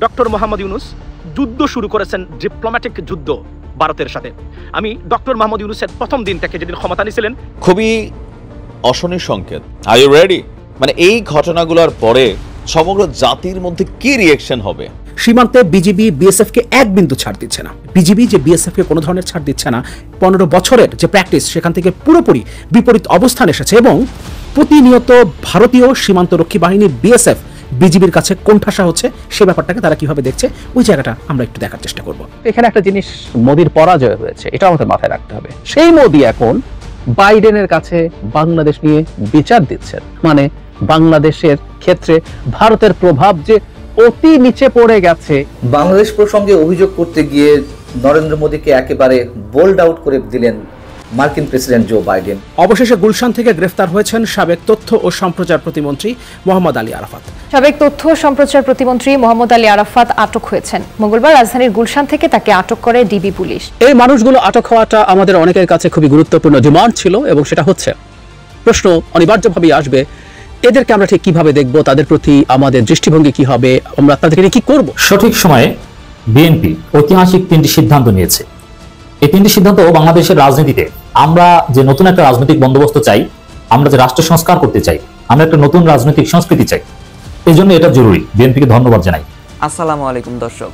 Doctor Mohammad Yunus যুদ্ধ শুরু করেছেন, ডিপ্লোম্যাটিক যুদ্ধ ভারতের সাথে। আমি ডক্টর মোহাম্মদ ইউনূসের প্রথম দিন থেকে যেদিন ক্ষমতা নিয়েছিলেন, খুবই অশনির সংকেত। Are you ready? মানে এই ঘটনাগুলোর পরে সমগ্র জাতির মধ্যে কি রিঅ্যাকশন হবে? সীমান্তে বিজিবি বিএসএফকে এক বিন্দু ছাড় দিচ্ছে না। বিজিবি যে বিএসএফকে কোনো ধরনের ছাড় দিচ্ছে না, 15 বছরের যে প্র্যাকটিস সেখান থেকে পুরোপুরি বিপরীত অবস্থান এসেছে এবং প্রতিনিয়ত ভারতীয় সীমান্তরক্ষী বাহিনী বিএসএফ বিজিবির কাছে কোণঠাসা হচ্ছে। সে ব্যাপারটাকে তারা কিভাবে দেখছে ওই জায়গাটা আমরা একটু দেখার চেষ্টা করব। এখানে একটা জিনিস, মোদির পরাজয় হয়েছে, এটা আমাদের মাথায় রাখতে হবে। সেই মোদি এখন বাইডেনের কাছে বাংলাদেশ নিয়ে বিচার দিচ্ছেন, মানে বাংলাদেশের ক্ষেত্রে ভারতের প্রভাব যে অতি নিচে পড়ে গেছে। বাংলাদেশ প্রসঙ্গে অভিযোগ করতে গিয়ে নরেন্দ্র মোদীকে একেবারে বোল্ড আউট করে দিলেন মার্কিন প্রেসিডেন্ট জো বাইডেন। অবশেষে গুলশান থেকে গ্রেফতার হয়েছেন সাবেক তথ্য ও সম্প্রচার প্রতিমন্ত্রী মোহাম্মদ আলী আরাফাত। সাবেক তথ্য ও সম্প্রচার প্রতিমন্ত্রী মোহাম্মদ আলী আরাফাত আটক হয়েছেন। মঙ্গলবার রাজধানীর গুলশান থেকে তাকে আটক করে ডিবি পুলিশ। এই মানুষগুলো আটক হওয়াটা আমাদের অনেকের কাছে খুবই গুরুত্বপূর্ণ ডিমান্ড ছিল এবং সেটা হচ্ছে। প্রশ্ন অনিবার্যভাবেই আসবে, এদেরকে আমরা ঠিক কিভাবে দেখব, তাদের প্রতি আমাদের দৃষ্টিভঙ্গি কি হবে, আমরা তাদেরকে কি করব। সঠিক সময়ে বিএনপি ঐতিহাসিক 3টি সিদ্ধান্ত নিয়েছে। এই 3টি সিদ্ধান্ত বাংলাদেশের রাজনীতিতে আমরা যে নতুন একটা রাজনৈতিক বন্দোবস্ত চাই, আমরা যে রাষ্ট্র সংস্কার করতে চাই, আমরা একটা নতুন রাজনৈতিক সংস্কৃতি চাই, এই জন্য এটা জরুরি। বিএনপিকে ধন্যবাদ জানাই। আসসালামু আলাইকুম দর্শক,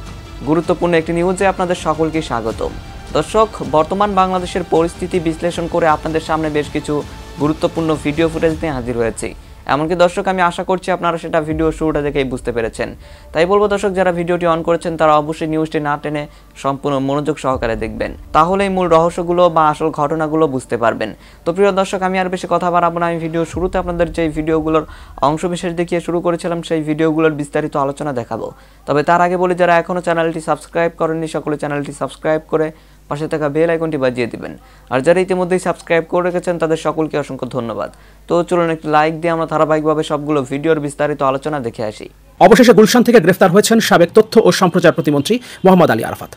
গুরুত্বপূর্ণ একটি নিউজে আপনাদের সকলকে স্বাগতম। দর্শক, বর্তমান বাংলাদেশের পরিস্থিতি বিশ্লেষণ করে আপনাদের সামনে বেশ কিছু গুরুত্বপূর্ণ ভিডিও ফুটেজ নিয়ে হাজির হয়েছি। এমনকি দর্শক, আমি আশা করছি আপনারা সেটা ভিডিও শুরুটা দেখেই বুঝতে পেরেছেন। তাই বলবো দর্শক, যারা ভিডিওটি অন করেছেন তারা অবশ্যই নিউজটি না টেনে সম্পূর্ণ মনোযোগ সহকারে দেখবেন, তাহলেই মূল রহস্যগুলো বা আসল ঘটনাগুলো বুঝতে পারবেন। তো প্রিয় দর্শক, আমি আর বেশি কথা বাড়াবো না। আমি ভিডিও শুরুতে আপনাদের যে ভিডিওগুলোর অংশবিশেষ দেখিয়ে শুরু করেছিলাম, সেই ভিডিওগুলোর বিস্তারিত আলোচনা দেখাবো। তবে তার আগে বলি, যারা এখনও চ্যানেলটি সাবস্ক্রাইব করেননি সকলে চ্যানেলটি সাবস্ক্রাইব করে পাশে থাকা বেল আইকনটি বাজিয়ে দিবেন। আর যারা ইতিমধ্যেই সাবস্ক্রাইব করে রেখেছেন তাদের সকলকে অসংখ্য ধন্যবাদ। তো চলুন একটি লাইক দিয়ে আমরা ধারাবাহিকভাবে সবগুলো ভিডিওর বিস্তারিত আলোচনা দেখে আসি। অবশেষে গুলশান থেকে গ্রেফতার হয়েছেন সাবেক তথ্য ও সম্প্রচার প্রতিমন্ত্রী মোহাম্মদ আলী আরাফাত।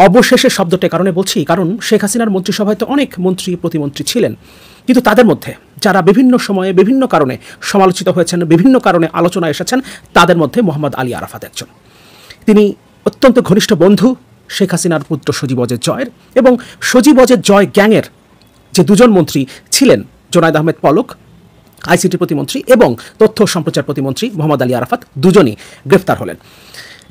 অবশেষে শব্দটির কারণে বলছি, কারণ শেখ হাসিনার মন্ত্রিসভায় তো অনেক মন্ত্রী প্রতিমন্ত্রী ছিলেন, কিন্তু তাদের মধ্যে যারা বিভিন্ন সময়ে বিভিন্ন কারণে সমালোচিত হয়েছেন, বিভিন্ন কারণে আলোচনায় এসেছেন, তাদের মধ্যে মোহাম্মদ আলী আরাফাত একজন। তিনি অত্যন্ত ঘনিষ্ঠ বন্ধু শেখ হাসিনার পুত্র সজীব ওয়াজেদ জয়ের, এবং সজীব ওয়াজেদ জয় গ্যাংয়ের যে দুজন মন্ত্রী ছিলেন, জোনায়েদ আহমেদ পলক আইসিটি প্রতিমন্ত্রী এবং তথ্য সম্প্রচার প্রতিমন্ত্রী মোহাম্মদ আলী আরাফাত, দুজনই গ্রেফতার হলেন।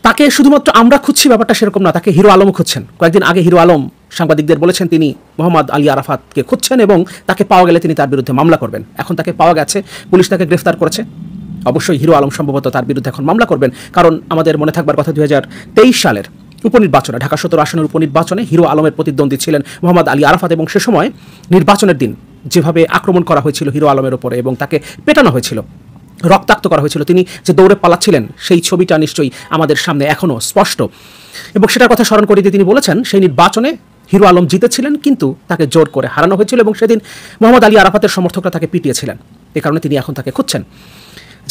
তাকে শুধুমাত্র আমরা খুঁজছি ব্যাপারটা সেরকম না, তাকে হিরো আলমও খুঁজছেন। কয়েকদিন আগে হিরো আলম সাংবাদিকদের বলেছেন তিনি মোহাম্মদ আলী আরাফাতকে খুঁজছেন এবং তাকে পাওয়া গেলে তিনি তার বিরুদ্ধে মামলা করবেন। এখন তাকে পাওয়া গেছে, পুলিশ তাকে গ্রেফতার করেছে। অবশ্যই হিরো আলম সম্ভবত তার বিরুদ্ধে এখন মামলা করবেন, কারণ আমাদের মনে থাকবার কথা 2023 সালের উপনির্বাচনে, ঢাকা 17 আসনের উপনির্বাচনে হিরো আলমের প্রতিদ্বন্দ্বী ছিলেন মোহাম্মদ আলী আরাফাত, এবং সে সময় নির্বাচনের দিন যেভাবে আক্রমণ করা হয়েছিল হিরো আলমের ওপরে এবং তাকে পেটানো হয়েছিল, রক্তাক্ত করা হয়েছিল, তিনি যে দৌড়ে পালাচ্ছিলেন সেই ছবিটা নিশ্চয়ই আমাদের সামনে এখনও স্পষ্ট। এবং সেটার কথা স্মরণ করে দিয়ে তিনি বলেছেন সেই নির্বাচনে হিরো আলম জিতেছিলেন, কিন্তু তাকে জোর করে হারানো হয়েছিল এবং সেদিন মোহাম্মদ আলী আরাফাতের সমর্থকরা তাকে পিটিয়েছিলেন। এ কারণে তিনি এখন তাকে খুঁজছেন।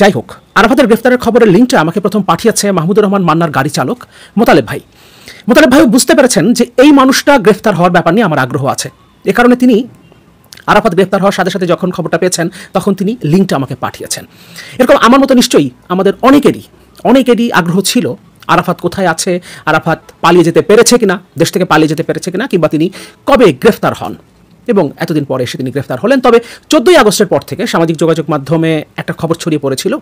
যাই হোক, আরাফাতের গ্রেফতারের খবরের লিঙ্কটা আমাকে প্রথম পাঠিয়েছে মাহমুদুর রহমান মান্নার গাড়ি চালক মোতালেব ভাই। মোতালেব ভাই বুঝতে পেরেছেন যে এই মানুষটা গ্রেফতার হওয়ার ব্যাপার নিয়ে আমার আগ্রহ আছে। এ কারণে তিনি আরাফাত গ্রেফতার হওয়ার সাথে সাথে যখন খবরটা পেয়েছেন তখন তিনি লিঙ্কটা আমাকে পাঠিয়েছেন। এরকম আমার মতো নিশ্চয়ই আমাদের অনেকেরই আগ্রহ ছিল আরাফাত কোথায় আছে, আরাফাত পালিয়ে যেতে পেরেছে কিনা, দেশ থেকে পালিয়ে যেতে পেরেছে কিনা, কিংবা তিনি কবে গ্রেফতার হন। এবং এতদিন পরে এসে তিনি গ্রেফতার হলেন। তবে 14ই আগস্টের পর থেকে সামাজিক যোগাযোগ মাধ্যমে একটা খবর ছড়িয়ে পড়েছিল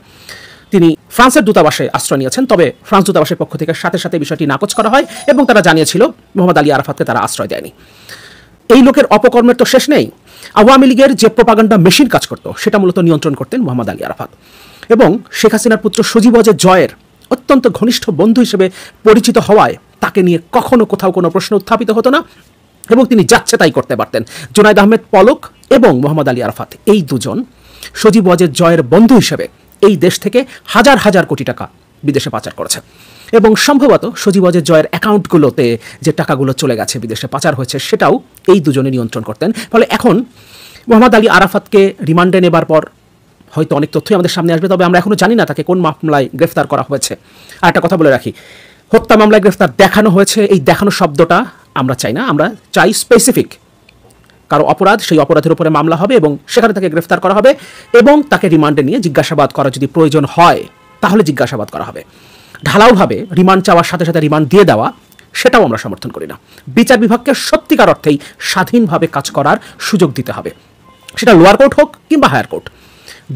তিনি ফ্রান্সের দূতাবাসে আশ্রয় নিয়েছেন। তবে ফ্রান্স দূতাবাসের পক্ষ থেকে সাথে সাথে বিষয়টি নাকচ করা হয় এবং তারা জানিয়েছিল মোহাম্মদ আলী আরাফাতকে তারা আশ্রয় দেয়নি। এই লোকের অপকর্মের তো শেষ নেই। আওয়ামী লীগের যে প্রোপাগান্ডা মেশিন কাজ করত সেটা মূলত নিয়ন্ত্রণ করতেন মোহাম্মদ আলী আরাফাত, এবং শেখ হাসিনার পুত্র সজীব ওয়াজেদ জয়ের অত্যন্ত ঘনিষ্ঠ বন্ধু হিসেবে পরিচিত হওয়ায় তাকে নিয়ে কখনো কোথাও কোনো প্রশ্ন উত্থাপিত হতো না এবং তিনি যাচ্ছে তাই করতে পারতেন। জোনায়েদ আহমেদ পলক এবং মোহাম্মদ আলী আরাফাত এই দুজন সজীব ওয়াজেদ জয়ের বন্ধু হিসেবে এই দেশ থেকে হাজার হাজার কোটি টাকা বিদেশে পাচার করেছে, এবং সম্ভবত সজীব ওয়াজেদ জয়ের অ্যাকাউন্টগুলোতে যে টাকাগুলো চলে গেছে বিদেশে পাচার হয়েছে সেটাও এই দুজনে নিয়ন্ত্রণ করতেন। ফলে এখন মোহাম্মদ আলী আরাফাতকে রিমান্ডে নেবার পর হয়তো অনেক তথ্যই আমাদের সামনে আসবে, তবে আমরা এখনও জানি না তাকে কোন মামলায় গ্রেফতার করা হয়েছে। আর একটা কথা বলে রাখি, হত্যা মামলায় গ্রেফতার দেখানো হয়েছে, এই দেখানো শব্দটা আমরা চাই না, আমরা চাই স্পেসিফিক কারো অপরাধ, সেই অপরাধের উপরে মামলা হবে এবং সেখানে তাকে গ্রেফতার করা হবে এবং তাকে রিমান্ডে নিয়ে জিজ্ঞাসাবাদ করা যদি প্রয়োজন হয় তাহলে জিজ্ঞাসাবাদ করা হবে। ঢালাওভাবে রিমান্ড চাওয়ার সাথে সাথে রিমান্ড দিয়ে দেওয়া, সেটাও আমরা সমর্থন করি না। বিচার বিভাগকে সত্যিকার অর্থেই স্বাধীনভাবে কাজ করার সুযোগ দিতে হবে, সেটা লোয়ার কোর্ট হোক কিংবা হায়ার কোর্ট,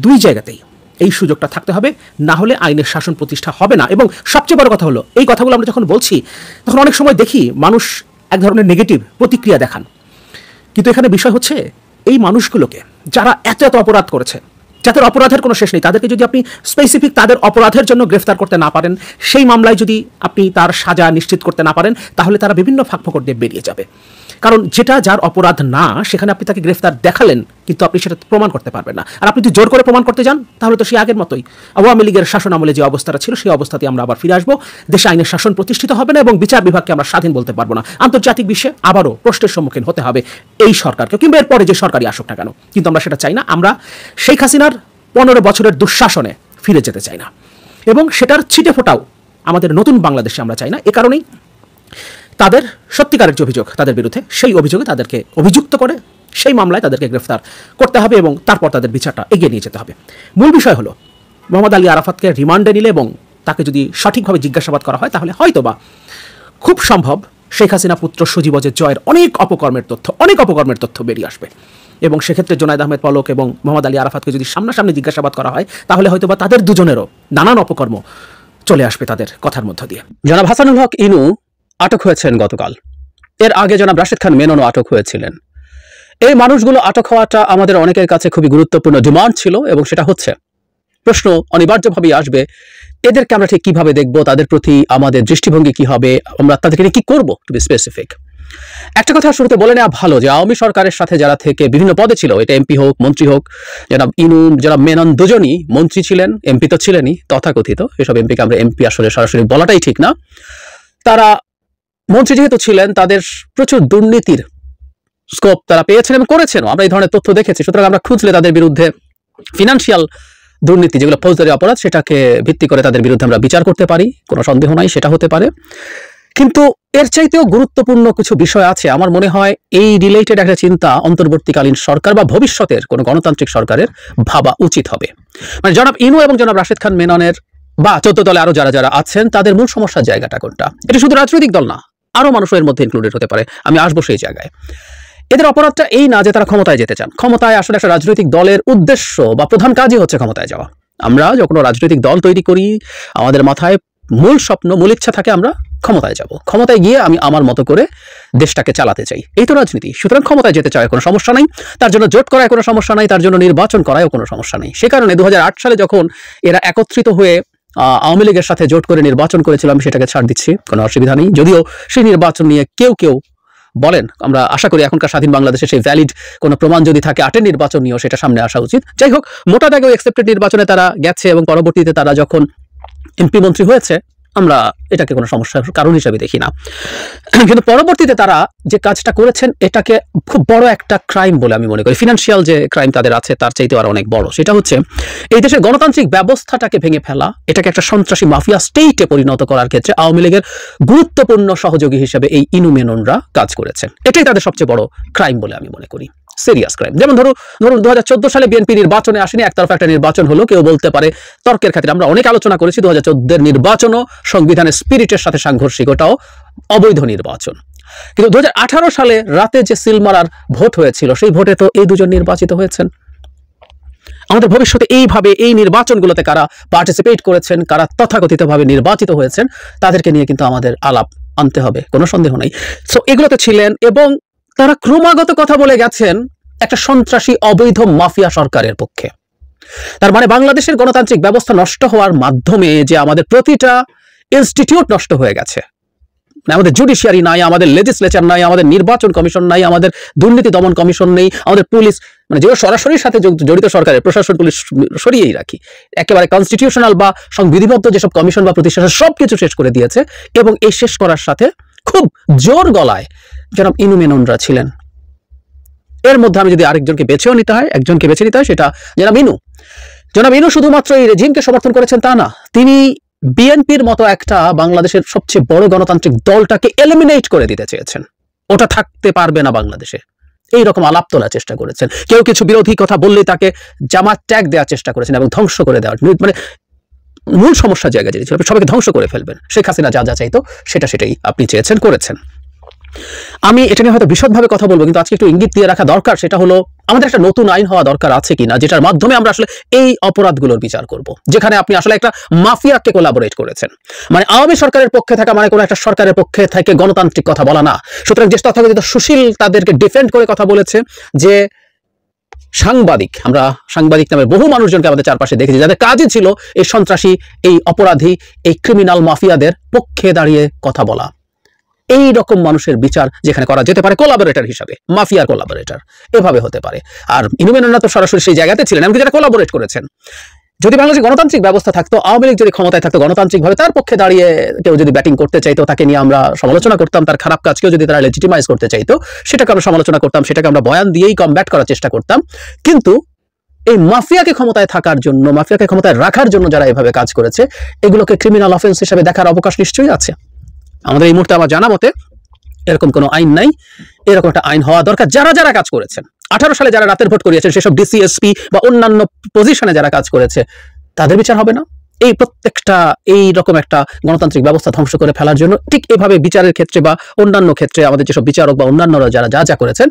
দুই জায়গাতেই এই সুযোগটা থাকতে হবে, না হলে আইনের শাসন প্রতিষ্ঠা হবে না। এবং সবচেয়ে বড় কথা হলো, এই কথাগুলো আমরা যখন বলছি তখন অনেক সময় দেখি মানুষ এক ধরনের নেগেটিভ প্রতিক্রিয়া দেখান, কিন্তু এখানে বিষয় হচ্ছে এই মানুষগুলোকে যারা এত এত অপরাধ করেছে, যাদের অপরাধের কোনো শেষ নেই, তাদেরকে যদি আপনি স্পেসিফিক তাদের অপরাধের জন্য গ্রেফতার করতে না পারেন, সেই মামলায় যদি আপনি তার সাজা নিশ্চিত করতে না পারেন, তাহলে তারা বিভিন্ন ফাঁকফোকর দিয়ে বেরিয়ে যাবে। কারণ যেটা যার অপরাধ না, সেখানে আপনি তাকে গ্রেফতার দেখালেন, কিন্তু আপনি সেটা প্রমাণ করতে পারবেন না। আর আপনি যদি জোর করে প্রমাণ করতে যান, তাহলে তো সেই আগের মতোই আওয়ামী লীগের শাসন আমলে যে অবস্থাটা ছিল, সেই অবস্থাতে আমরা আবার ফিরে আসবো। দেশে আইনের শাসন প্রতিষ্ঠিত হবে না এবং বিচার বিভাগকে আমরা স্বাধীন বলতে পারবো না। আন্তর্জাতিক বিশ্বে আবারও প্রশ্নের সম্মুখীন হতে হবে এই সরকারকে, কিংবা এরপরে যে সরকারই আসুক না কেন। কিন্তু আমরা সেটা চাই না। আমরা শেখ হাসিনার 15 বছরের দুঃশাসনে ফিরে যেতে চাই না, এবং সেটার ছিটে ফোটাও আমাদের নতুন বাংলাদেশে আমরা চাই না। এ কারণেই তাদের সত্যিকারের যে অভিযোগ তাদের বিরুদ্ধে, সেই অভিযোগে তাদেরকে অভিযুক্ত করে সেই মামলায় তাদেরকে গ্রেফতার করতে হবে এবং তারপর তাদের বিচারটা এগিয়ে নিয়ে যেতে হবে। মূল বিষয় হলো, মোহাম্মদ আলী আরাফাতকে রিমান্ডে নিলে এবং তাকে যদি সঠিকভাবে জিজ্ঞাসাবাদ করা হয়, তাহলে হয়তোবা খুব সম্ভব শেখ হাসিনা পুত্র সজীব ওয়াজেদ জয়ের অনেক অপকর্মের তথ্য বেরিয়ে আসবে। এবং সেক্ষেত্রে জোনায়েদ আহমেদ পলক এবং মোহাম্মদ আলী আরাফাতকে যদি সামনাসামনি জিজ্ঞাসাবাদ করা হয়, তাহলে হয়তোবা তাদের দুজনেরও নানান অপকর্ম চলে আসবে তাদের কথার মধ্য দিয়ে। জনাব হাসানুল হক ইনু আটক হয়েছেন গতকাল। এর আগে জনাব রাশেদ খান মেননও আটক হয়েছিলেন। এই মানুষগুলো আটক হওয়াটা আমাদের অনেকের কাছে খুবই গুরুত্বপূর্ণ ডিমান্ড ছিল, এবং সেটা হচ্ছে। প্রশ্ন অনিবার্যভাবেই আসবে, এদেরকে আমরা ঠিক কিভাবে দেখব, তাদের প্রতি আমাদের দৃষ্টিভঙ্গি কি হবে, আমরা তাদেরকে নিয়ে কি করবো, টু বি স্পেসিফিক। একটা কথা শুরুতে বলে নেওয়া ভালো যে আওয়ামী সরকারের সাথে যারা থেকে বিভিন্ন পদে ছিল, এটা এমপি হোক মন্ত্রী হোক, জনাব ইনু জনাব মেনন দুজনই মন্ত্রী ছিলেন, এমপি তো ছিলেনই তথাকথিত। এসব এমপিকে আমরা এমপি আসলে সরাসরি বলাটাই ঠিক না। তারা মন্ত্রী যেহেতু ছিলেন, তাদের প্রচুর দুর্নীতির স্কোপ তারা পেয়েছেন এবং করেছেন। আমরা এই ধরনের তথ্য দেখেছি। সুতরাং আমরা খুঁজলে তাদের বিরুদ্ধে ফিনান্সিয়াল দুর্নীতি, যেগুলো ফৌজদারি অপরাধ, সেটাকে ভিত্তি করে তাদের বিরুদ্ধে আমরা বিচার করতে পারি, কোনো সন্দেহ নাই, সেটা হতে পারে। কিন্তু এর চাইতেও গুরুত্বপূর্ণ কিছু বিষয় আছে। আমার মনে হয় এই রিলেটেড একটা চিন্তা অন্তর্বর্তীকালীন সরকার বা ভবিষ্যতের কোনো গণতান্ত্রিক সরকারের ভাবা উচিত হবে। মানে জনাব ইনু এবং জনাব রাশেদ খান মেননের বা 14 দলে আরো যারা যারা আছেন, তাদের মূল সমস্যার জায়গাটা কোনটা? এটা শুধু রাজনৈতিক দল না, আরো মানুষ এর মধ্যে ইনক্লুডেড হতে পারে। আমি আসবো সেই জায়গায়। এদের অপরাধটা এই না যে তারা ক্ষমতায় যেতে চান। ক্ষমতায় আসলে একটা রাজনৈতিক দলের উদ্দেশ্য বা প্রধান কাজই হচ্ছে ক্ষমতায় যাওয়া। আমরা যখন রাজনৈতিক দল তৈরি করি, আমাদের মাথায় মূল স্বপ্ন, মূল ইচ্ছা থাকে আমরা ক্ষমতায় যাব, ক্ষমতায় গিয়ে আমি আমার মতো করে দেশটাকে চালাতে চাই। এই তো রাজনীতি। সুতরাং ক্ষমতায় যেতে চায় কোনো সমস্যা নাই, তার জন্য জোট করায় কোনো সমস্যা নাই, তার জন্য নির্বাচন করায়ও কোনো সমস্যা নেই। সে কারণে 2008 সালে যখন এরা একত্রিত হয়ে আওয়ামী লীগের সাথে জোট করে নির্বাচন করেছিলাম, সেটাকে ছাড় দিচ্ছি, কোনো অসুবিধা নেই। যদিও সেই নির্বাচন নিয়ে কেউ কেউ বলেন, আমরা আশা করি এখনকার স্বাধীন বাংলাদেশে সেই ভ্যালিড কোনো প্রমাণ যদি থাকে 8 নির্বাচন নিয়েও সেটা সামনে আসা উচিত। যাই হোক, মোটা দাগেও অ্যাকসেপ্টেড নির্বাচনে তারা গেছে এবং পরবর্তীতে তারা যখন এমপি মন্ত্রী হয়েছে, আমরা এটাকে কোনো সমস্যার কারণ হিসেবে দেখি না। কিন্তু পরবর্তীতে তারা যে কাজটা করেছেন, এটাকে খুব বড় একটা ক্রাইম বলে আমি মনে করি। ফিনান্সিয়াল যে ক্রাইম তাদের আছে, তার চাইতে আরো অনেক বড়। সেটা হচ্ছে এই দেশের গণতান্ত্রিক ব্যবস্থাটাকে ভেঙে ফেলা, এটাকে একটা সন্ত্রাসী মাফিয়া স্টেটে পরিণত করার ক্ষেত্রে আওয়ামী লীগের গুরুত্বপূর্ণ সহযোগী হিসেবে এই ইনু মেননরা কাজ করেছেন। এটাই তাদের সবচেয়ে বড় ক্রাইম বলে আমি মনে করি, সিরিয়াস ক্রাইম। যেমন ধরুন 2014 সালে বিএনপি নির্বাচনে আসেনি, একতরফা একটা নির্বাচন হলো। কেউ বলতে পারে তর্কের খাতিরে, আমরা অনেক আলোচনা করেছি 2014 নির্বাচনও সংবিধানের স্পিরিটের সাথে সাংঘর্ষিক, ওটাও অবৈধ নির্বাচন। কিন্তু 2018 সালে রাতে যে সিলমারার ভোট হয়েছিল, সেই ভোটে তো এই দুজন নির্বাচিত হয়েছেন। আমাদের ভবিষ্যতে এইভাবে এই নির্বাচনগুলোতে কারা পার্টিসিপেট করেছেন, কারা তথাকথিতভাবে নির্বাচিত হয়েছেন, তাদেরকে নিয়ে কিন্তু আমাদের আলাপ আনতে হবে, কোনো সন্দেহ নেই। সো এগুলোতে ছিলেন এবং তারা ক্রমাগত কথা বলে গেছেন একটা সন্ত্রাসী অবৈধ মাফিয়া সরকারের পক্ষে। তার মানে বাংলাদেশের গণতান্ত্রিক ব্যবস্থা নষ্ট হওয়ার মাধ্যমে যে আমাদের প্রতিটা ইনস্টিটিউট নষ্ট হয়ে গেছে, আমাদের জুডিশিয়ারি নাই, আমাদের লেজিসলেচার নাই, আমাদের নির্বাচন কমিশন নাই, আমাদের দুর্নীতি দমন কমিশন নেই, আমাদের পুলিশ, মানে যেগুলো সরাসরি সাথে জড়িত সরকারের প্রশাসন, পুলিশ সরিয়েই রাখি, একেবারে কনস্টিটিউশনাল বা সংবিধিবদ্ধ যেসব কমিশন বা প্রতিষ্ঠান সবকিছু শেষ করে দিয়েছে। এবং এই শেষ করার সাথে খুব জোর গলায় জনাব ইনু মেননরা ছিলেন। এর মধ্যে আমি যদি আরেকজনকে বেছেও নিতে হয়, একজনকে বেছে নিতে হয়, সেটা জনাব ইনু। জনাব ইনু শুধুমাত্র এই রেজিমকে সমর্থন করেছেন তা না, তিনি বিএনপির মতো একটা বাংলাদেশের সবচেয়ে বড় গণতান্ত্রিক দলটাকে এলিমিনেট করে দিতে চেয়েছেন। ওটা থাকতে পারবে না বাংলাদেশে, এইরকম আলাপ তোলার চেষ্টা করেছেন। কেউ কিছু বিরোধী কথা বললে তাকে জামাত ট্যাগ দেওয়ার চেষ্টা করেছেন এবং ধ্বংস করে দেওয়ার, মানে মূল সমস্যার জায়গা যেটি ছিল, সবাইকে ধ্বংস করে ফেলবেন। শেখ হাসিনা যা যা চাইতো সেটাই আপনি চেয়েছেন, করেছেন। আমি এটা নিয়ে হয়তো বিশদভাবে কথা বলবো, কিন্তু আজকে একটু ইঙ্গিত দিয়ে রাখা দরকার, সেটা হলো আমাদের একটা নতুন আইন হওয়া দরকার আছে কিনা, যেটার মাধ্যমে আমরা আসলে এই অপরাধগুলোর বিচার করব, যেখানে আপনি আসলে একটা মাফিয়াকে কোলাবোরেট করেছেন। মানে আওয়ামী সরকারের পক্ষে থাকা মানে কোনো একটা সরকারের পক্ষে থেকে গণতান্ত্রিক কথা বলা না। সুতরাং যে তথাকথিত সুশীল তাদেরকে ডিফেন্ড করে কথা বলেছে, যে সাংবাদিক, আমরা সাংবাদিক নামে বহু মানুষজনকে আমাদের চারপাশে দেখেছি যাদের কাজই ছিল এই সন্ত্রাসী, এই অপরাধী, এই ক্রিমিনাল মাফিয়াদের পক্ষে দাঁড়িয়ে কথা বলা। এই রকম মানুষের বিচার যেখানে করা যেতে পারে কোলাবোরেটর হিসাবে, মাফিয়ার কোলাবোরেটর এভাবে হতে পারে। আর ইনুমেনন্না তো সরাসরি সেই জায়গাতে ছিলেন, এমনকি যারা কোলাবোরেট করেছেন। যদি বাংলাদেশে গণতান্ত্রিক ব্যবস্থা থাকতো, আওয়ামী লীগ যদি ক্ষমতায় থাকতো, গণতান্ত্রিকভাবে তার পক্ষে দাঁড়িয়ে কেউ যদি ব্যাটিং করতে চাইতো, তাকে নিয়ে আমরা সমালোচনা করতাম। তার খারাপ কাজকেও যদি তারা লেজিটিমাইজ করতে চাইতো, সেটাকে আমরা সমালোচনা করতাম, সেটাকে আমরা বয়ান দিয়েই কমব্যাট করার চেষ্টা করতাম। কিন্তু এই মাফিয়াকে ক্ষমতায় থাকার জন্য, মাফিয়াকে ক্ষমতায় রাখার জন্য যারা এভাবে কাজ করেছে, এগুলোকে ক্রিমিনাল অফেন্স হিসেবে দেখার অবকাশ নিশ্চয়ই আছে। আমাদের এই মুহূর্তে আমার জানা মতে এরকম কোনো আইন নাই। এরকম একটা আইন হওয়া দরকার। যারা যারা কাজ করেছেন, 18 সালে যারা রাতের ভোট করিয়েছেন, সেসব ডিসিএসপি বা অন্যান্য পজিশনে যারা কাজ করেছে, তাদের বিচার হবে না? এই প্রত্যেকটা এই রকম একটা গণতান্ত্রিক ব্যবস্থা ধ্বংস করে ফেলার জন্য ঠিক এভাবে বিচারের ক্ষেত্রে বা অন্যান্য ক্ষেত্রে আমাদের যেসব বিচারক বা অন্যান্যরা যারা যা যা করেছেন,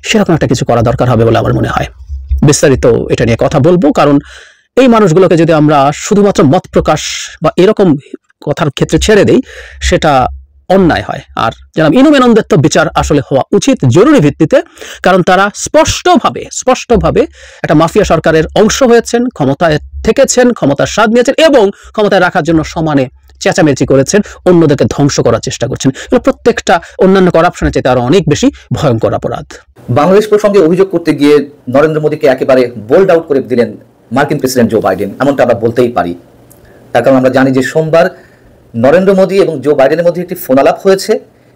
সেরকম একটা কিছু করা দরকার হবে বলে আমার মনে হয়। বিস্তারিত এটা নিয়ে কথা বলবো, কারণ এই মানুষগুলোকে যদি আমরা শুধুমাত্র মত প্রকাশ বা এরকম কথার ক্ষেত্রে ছেড়ে দেই, সেটা অন্যায় হয়। আর জনাব ইনুমেনন্দের তো বিচার আসলে হওয়া উচিত জরুরি ভিত্তিতে, কারণ তারা স্পষ্টভাবে একটা মাফিয়া সরকারের অংশ হয়েছেন, ক্ষমতায় থেকেছেন, ক্ষমতার স্বাদ নিয়েছেন এবং ক্ষমতায় রাখার জন্য সমানে চেঁচামেচি করেছেন, অন্যদেরকে ধ্বংস করার চেষ্টা করছেন। এগুলো প্রত্যেকটা অন্যান্য করাপশনের চেয়ে আরো অনেক বেশি ভয়ঙ্কর অপরাধ। বাংলাদেশ প্রসঙ্গে অভিযোগ করতে গিয়ে নরেন্দ্র মোদীকে একেবারে বোল্ড আউট করে দিলেন মার্কিন প্রেসিডেন্ট জো বাইডেন, এমনটা আমরা বলতেই পারি। তার কারণ আমরা জানি যে সোমবার নরেন্দ্র মোদী এবং জো বাইডেনের মধ্যে একটি ফোন আলাপ হয়েছে।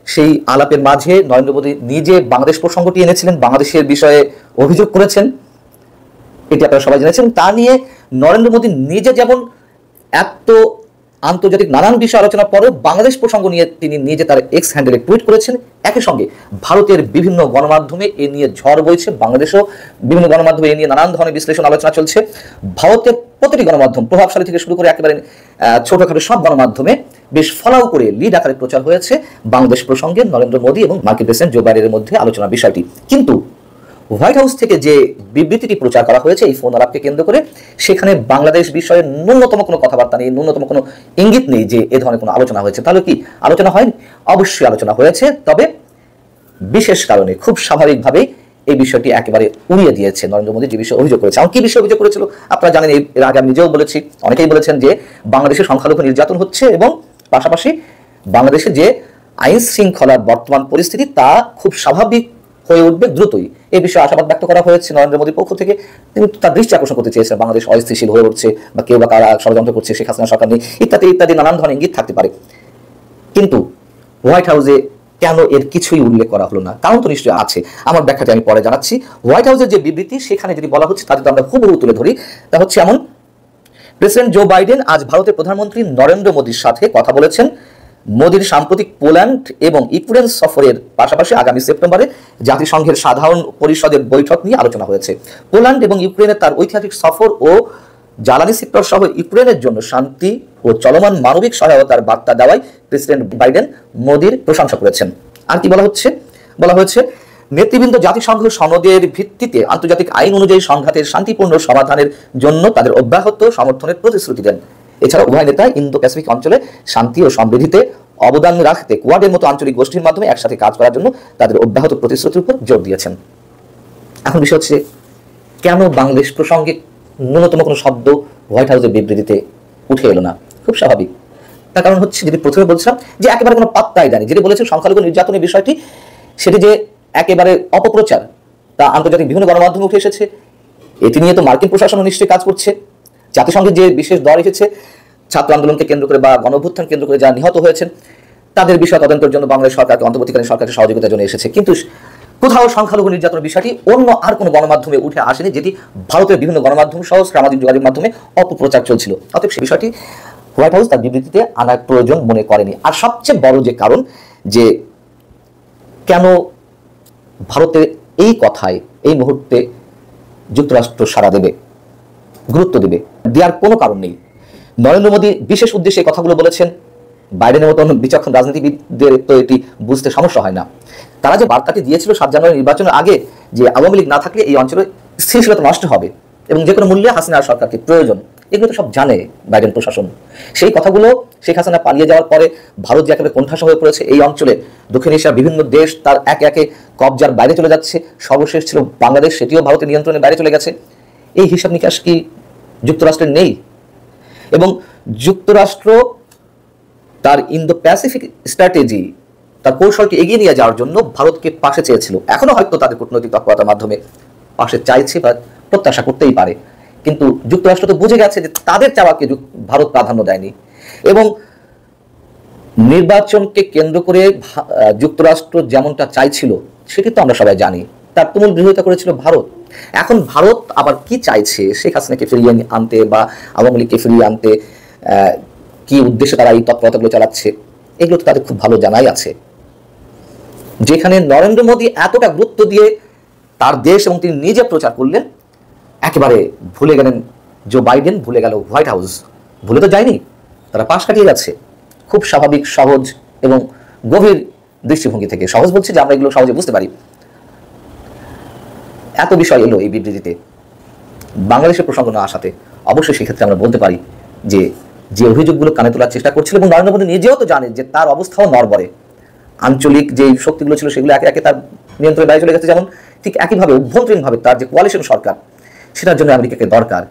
সেই আলাপের মাঝে নরেন্দ্র মোদী নিজে বাংলাদেশ প্রসঙ্গটি এনেছিলেন, বাংলাদেশের বিষয়ে অভিযোগ করেছেন, এটি আপনারা সবাই জেনেছেন। তা নিয়ে নরেন্দ্র মোদী নিজে যেমন এত আন্তর্জাতিক নানান বিষয় আলোচনার পরেও বাংলাদেশ প্রসঙ্গ নিয়ে তিনি নিজে তার এক্স হ্যান্ডেলে টুইট করেছেন। একই সঙ্গে ভারতের বিভিন্ন গণমাধ্যমে এ নিয়ে ঝড় বইছে, বাংলাদেশেও বিভিন্ন গণমাধ্যমে এ নিয়ে নানান ধরনের বিশ্লেষণ আলোচনা চলছে। ভারতের প্রতিটি গণমাধ্যম, প্রভাবশালী থেকে শুরু করে একেবারে ছোটখাটো সব গণমাধ্যমে বেশ ফলাও করে লিড আকারে প্রচার হয়েছে বাংলাদেশ প্রসঙ্গে নরেন্দ্র মোদী এবং মার্কিন প্রেসিডেন্ট জো বাইডেনের মধ্যে আলোচনার বিষয়টি। কিন্তু হোয়াইট হাউস থেকে যে বিবৃতিটি প্রচার করা হয়েছে এই ফোন আলাপকে কেন্দ্র করে, সেখানে বাংলাদেশ বিষয়ে ন্যূনতম কোনো কথাবার্তা নেই, ন্যূনতম কোনো ইঙ্গিত নেই যে এ ধরনের কোনো আলোচনা হয়েছে। তাহলে কি আলোচনা হয়নি? অবশ্যই আলোচনা হয়েছে, তবে বিশেষ কারণে খুব স্বাভাবিকভাবেই এই বিষয়টি একেবারে উড়িয়ে দিয়েছে নরেন্দ্র মোদী যে বিষয়ে অভিযোগ করেছে। কি বিষয়ে অভিযোগ করেছিল আপনারা জানেন, এর আগে আমি নিজেও বলেছি, অনেকেই বলেছেন যে বাংলাদেশের সংখ্যালঘু নির্যাতন হচ্ছে এবং পাশাপাশি বাংলাদেশে যে আইন শৃঙ্খলার বর্তমান পরিস্থিতি তা খুব স্বাভাবিক হয়ে উঠবে দ্রুতই। এই বিষয়ে আশাবাদ ব্যক্ত করা হয়েছে নরেন্দ্র মোদীর পক্ষ থেকে। তিনি তার দৃষ্টি আকর্ষণ করতে চেয়েছেন বাংলাদেশ অস্থিতিশীল হয়ে উঠছে বা কেউ বা কারা ষড়যন্ত্র করছে শেখ হাসিনা সরকার নিয়ে, ইত্যাদি ইত্যাদি নানান ধরনের ইঙ্গিত থাকতে পারে। কিন্তু হোয়াইট হাউসে কেন এর কিছুই উল্লেখ করা হলো না? কারণ তো নিশ্চয়ই আছে, আমার ব্যাখ্যাটি আমি পরে জানাচ্ছি। হোয়াইট হাউসের যে বিবৃতি, সেখানে যদি বলা হচ্ছে তা যদি আমরা হুবহু তুলে ধরি, তা হচ্ছে এমন: প্রেসিডেন্ট জো বাইডেন আজ ভারতের প্রধানমন্ত্রী নরেন্দ্র মোদীর সাথে কথা বলেছেন। মোদীর সাম্প্রতিক পোল্যান্ড এবং ইউক্রেন সফরের পাশাপাশি আগামী সেপ্টেম্বরে জাতিসংঘের সাধারণ পরিষদের বৈঠক নিয়ে আলোচনা হয়েছে। পোল্যান্ড এবং ইউক্রেনের তার ঐতিহাসিক সফর ও জ্বালানি সেক্টর সহ ইউক্রেনের জন্য শান্তি ও চলমান মানবিক সহায়তার বার্তা দেওয়ায় প্রেসিডেন্ট বাইডেন মোদীর প্রশংসা করেছেন। আর কি বলা হচ্ছে? বলা হয়েছে নেতৃবৃন্দ জাতিসংঘ সনদের ভিত্তিতে আন্তর্জাতিক আইন অনুযায়ী সংঘাতের শান্তিপূর্ণ সমাধানের জন্য তাদের অব্যাহত সমর্থনের প্রতিশ্রুতি দেন। এছাড়া উভয় নেতা ইন্দো প্যাসিফিক অঞ্চলে শান্তি ও সমৃদ্ধিতে অবদান রাখতে কোয়াডের মতো আঞ্চলিক গোষ্ঠীর মাধ্যমে একসাথে কাজ করার জন্য তাদের অব্যাহত প্রতিশ্রুতির উপর জোর দিয়েছেন। এখন বিষয় হচ্ছে, কেন বাংলাদেশ প্রসঙ্গে ন্যূনতম কোনো শব্দ হোয়াইট হাউসের বিবৃতিতে উঠে এলো না? খুব স্বাভাবিক। তার কারণ হচ্ছে, যেটি প্রথমে বলছিলাম যে একেবারে কোনো পাত্তাই দেয়নি। যেটি বলেছে সংখ্যালঘু নির্যাতনের বিষয়টি, সেটি যে একেবারে অপপ্রচার তা আন্তর্জাতিক বিভিন্ন গণমাধ্যমে উঠে এসেছে। এটি নিয়ে তো মার্কিন প্রশাসনও নিশ্চয়ই কাজ করছে। জাতিসংঘের যে বিশেষ দল এসেছে ছাত্র আন্দোলনকে কেন্দ্র করে বা গণঅভ্যুত্থান কেন্দ্র করে যারা নিহত হয়েছেন, তাদের বিষয় তদন্তের জন্য বাংলাদেশ সরকারকে, অন্তর্বর্তীকালীন সরকারের সহযোগিতার জন্য এসেছে। কিন্তু কোথাও সংখ্যালঘু নির্যাতনের বিষয়টি অন্য আর কোনো গণমাধ্যমে উঠে আসেনি, যেটি ভারতের বিভিন্ন গণমাধ্যম সহ সামাজিক যোগাযোগ মাধ্যমে অপপ্রচার চলছিল। অতএব সেই বিষয়টি হোয়াইট হাউস তার বিবৃতিতে আনার প্রয়োজন মনে করেনি। আর সবচেয়ে বড় যে কারণ, যে কেন ভারতের এই কথায় এই মুহূর্তে যুক্তরাষ্ট্র সাড়া দেবে, গুরুত্ব দেবে, দেওয়ার কোনো কারণ নেই। নরেন্দ্র মোদী বিশেষ উদ্দেশ্যে এই কথাগুলো বলেছেন। বাইডেনের মতন বিচক্ষণ রাজনীতিবিদদের তো এটি বুঝতে সমস্যা হয় না। তারা যে বার্তাটি দিয়েছিল 7 জানুয়ারি নির্বাচনের আগে, যে আওয়ামী লীগ না থাকলে এই অঞ্চলে স্থিতিশীলতা নষ্ট হবে এবং যে কোনো মূল্যে হাসিনার সরকারকে প্রয়োজন, এগুলো তো সব জানে বাইডেন প্রশাসন। সেই কথাগুলো শেখ হাসিনা পালিয়ে যাওয়ার পরে ভারত যে একেবারে কোণঠাসা হয়ে পড়েছে, এই অঞ্চলে দক্ষিণ এশিয়ার বিভিন্ন দেশ তার একে একে কবজার বাইরে চলে যাচ্ছে, সর্বশেষ ছিল বাংলাদেশ, সেটিও ভারতের নিয়ন্ত্রণের বাইরে চলে গেছে। এই হিসাব নিকাশ কি যুক্তরাষ্ট্রের নেই? এবং যুক্তরাষ্ট্র তার ইন্দো প্যাসিফিক স্ট্র্যাটেজি, তার কৌশলকে এগিয়ে নিয়ে যাওয়ার জন্য ভারতকে পাশে চেয়েছিল, এখনো হয়তো তাদের কূটনৈতিক তৎপরতার মাধ্যমে পাশে চাইছে বা প্রত্যাশা করতেই পারে। কিন্তু যুক্তরাষ্ট্র তো বুঝে গেছে যে তাদের চাওয়াকে ভারত প্রাধান্য দেয়নি এবং নির্বাচনকে কেন্দ্র করে যুক্তরাষ্ট্র যেমনটা চাইছিল সেটি তো আমরা সবাই জানি, তার তুমুল বিরোধিতা করেছিল ভারত। এখন ভারত আবার কি চাইছে, শেখ হাসিনাকে ফিরিয়ে আনতে বা আওয়ামী লীগকে ফিরিয়ে আনতে কি উদ্দেশ্যে তারা এই তৎপরতাগুলো চালাচ্ছে, এগুলো তো তাদের খুব ভালো জানাই আছে। যেখানে নরেন্দ্র মোদী এতটা গুরুত্ব দিয়ে তার দেশ এবং তিনি নিজে প্রচার করলেন, একেবারে ভুলে গেলেন জো বাইডেন, ভুলে গেল হোয়াইট হাউস। ভুলে তো যায়নি, তারা পাশ কাটিয়ে যাচ্ছে খুব স্বাভাবিক, সহজ এবং গভীর দৃষ্টিভঙ্গি থেকে। সহজ বলছে যে আমরা এগুলো সহজে বুঝতে পারি। এত বিষয় এলো এই বিবৃতিতে, বাংলাদেশের প্রসঙ্গ না আসাতে অবশ্যই সেক্ষেত্রে আমরা বলতে পারি যে যে অভিযোগগুলো কানে তোলার চেষ্টা করছিল, এবং নরেন্দ্র মোদী নিজেও তো জানেন যে তার অবস্থাও নড়বড়ে, আঞ্চলিক যে শক্তিগুলো ছিল সেগুলো একে একে তার নিয়ন্ত্রণে বাইরে চলে গেছে, যেমন ঠিক একইভাবে অভ্যন্তরীণভাবে তার যে কোয়ালিশন সরকার, সেটার জন্য আমেরিকাকে দরকার।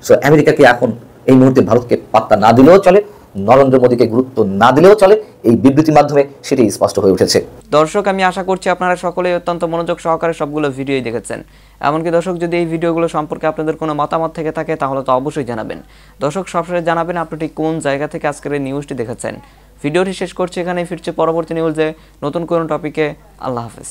সো আমেরিকাকে এখন এই মুহূর্তে ভারতকে পাত্তা না দিলেও চলে, নরেন্দ্র মোদীকে গুরুত্ব না দিলেও চলে, এই বিবৃতির মাধ্যমে সেটি স্পষ্ট হয়ে উঠেছে। দর্শক, আমি আশা করছি আপনারা সকলেই অত্যন্ত মনোযোগ সহকারে সবগুলো ভিডিওই দেখেছেন। এমনকি দর্শক, যদি এই ভিডিওগুলো সম্পর্কে আপনাদের কোনো মতামত থেকে থাকে তাহলে তো অবশ্যই জানাবেন। দর্শক, সবসময় জানাবেন আপনি ঠিক কোন জায়গা থেকে আজকের এই নিউজটি দেখেছেন। ভিডিওটি শেষ করছি এখানেই, ফিরছে পরবর্তী নিউজে নতুন কোনো টপিকে। আল্লাহ হাফেজ।